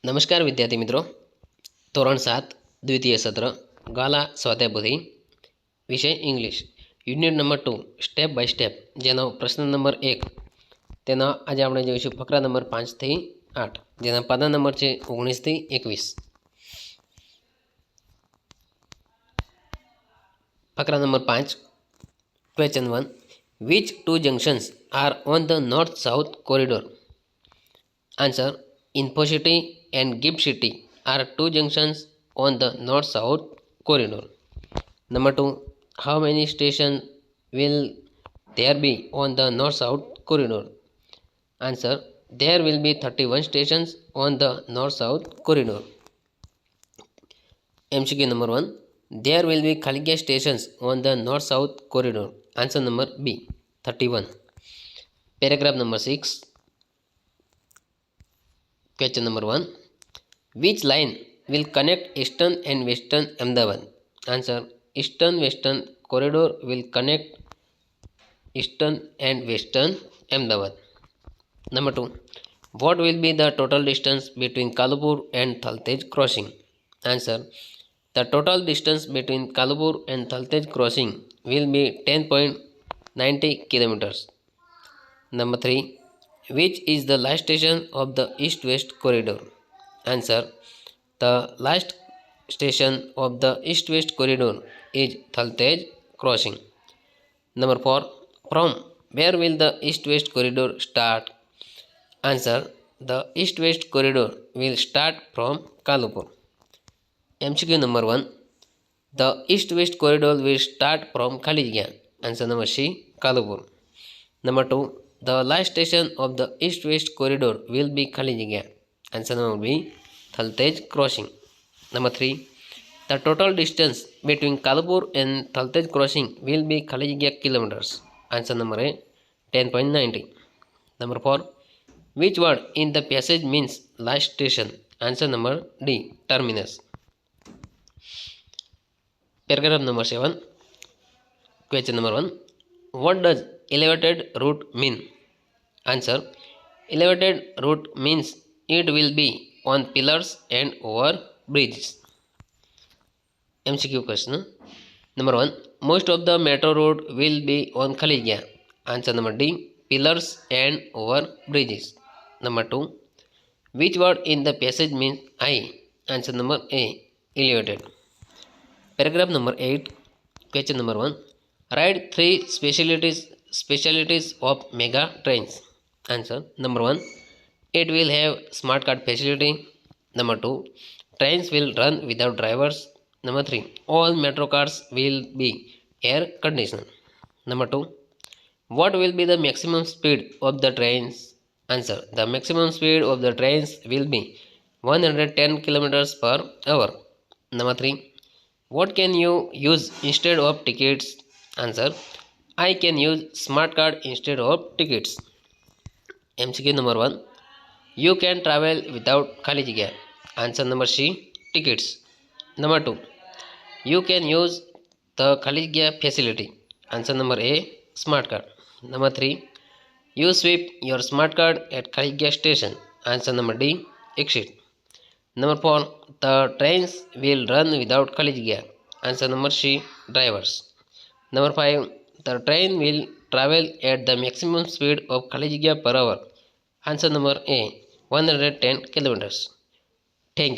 नमस्कार विद्यार्थी मित्रों, ધોરણ 7 દ્વિતીય સત્ર ગાલા સ્વાધ્યાય પોથી વિષય English unit number 2 step by step જેનો પ્રશ્ન નંબર 1 તેનો આજે આપણે જોઈશું ફકરા નંબર 5 થી 8 જેના પાના નંબર છે 19 થી 21. ફકરા number 5 question 1 which two junctions are on the north south corridor? Answer: Info City and Gift City are two junctions on the north-south corridor. Number 2. How many stations will there be on the north-south corridor? Answer: There will be 31 stations on the north-south corridor. MCQ number 1. There will be Khaliga stations on the north-south corridor. Answer number B, 31. Paragraph number 6. Question number 1. Which line will connect eastern and western Ahmedabad? Answer: Eastern-western corridor will connect eastern and western Ahmedabad. Number 2. What will be the total distance between Kalupur and Thaltej crossing? Answer: The total distance between Kalupur and Thaltej crossing will be 10.90 kilometers. Number 3. Which is the last station of the east-west corridor? Answer: The last station of the east-west corridor is Thaltej crossing. Number 4. From where will the east-west corridor start? Answer: The east-west corridor will start from Kalupur. MCQ number 1. The east-west corridor will start from Khaliga. Answer number C, Kalupur. Number 2. The last station of the east-west corridor will be Khaliga. Answer number B, Thaltej crossing. Number 3. The total distance between Kalupur and Thaltej crossing will be Khaliga kilometers. Answer number A, 10.90. Number 4. Which word in the passage means last station? Answer number D, terminus. Paragraph number 7. Question number 1. What does elevated route mean? Answer: Elevated route means it will be on pillars and over bridges. MCQ question. Number 1. Most of the metro route will be on Khaliga. Answer number D, pillars and over bridges. Number 2. Which word in the passage means high? Answer number A, elevated. Paragraph number 8. Question number 1. Write 3 specialities of mega trains. Answer: Number 1. It will have smart card facility. Number 2. Trains will run without drivers. Number 3. All metro cars will be air conditioned. Number 2. What will be the maximum speed of the trains? Answer: The maximum speed of the trains will be 110 kilometers per hour. Number 3. What can you use instead of tickets? Answer: I can use smart card instead of tickets. MCQ number 1. You can travel without Khaliga. Answer number C, tickets. Number 2. You can use the Khaliga facility. Answer number A, smart card. Number 3. You sweep your smart card at Khaliga station. Answer number D, exit. Number 4. The trains will run without Khaliga. Answer number C, drivers. Number 5. The train will travel at the maximum speed of Khaliga per hour. Answer number A, 110 kilometers. Thank you.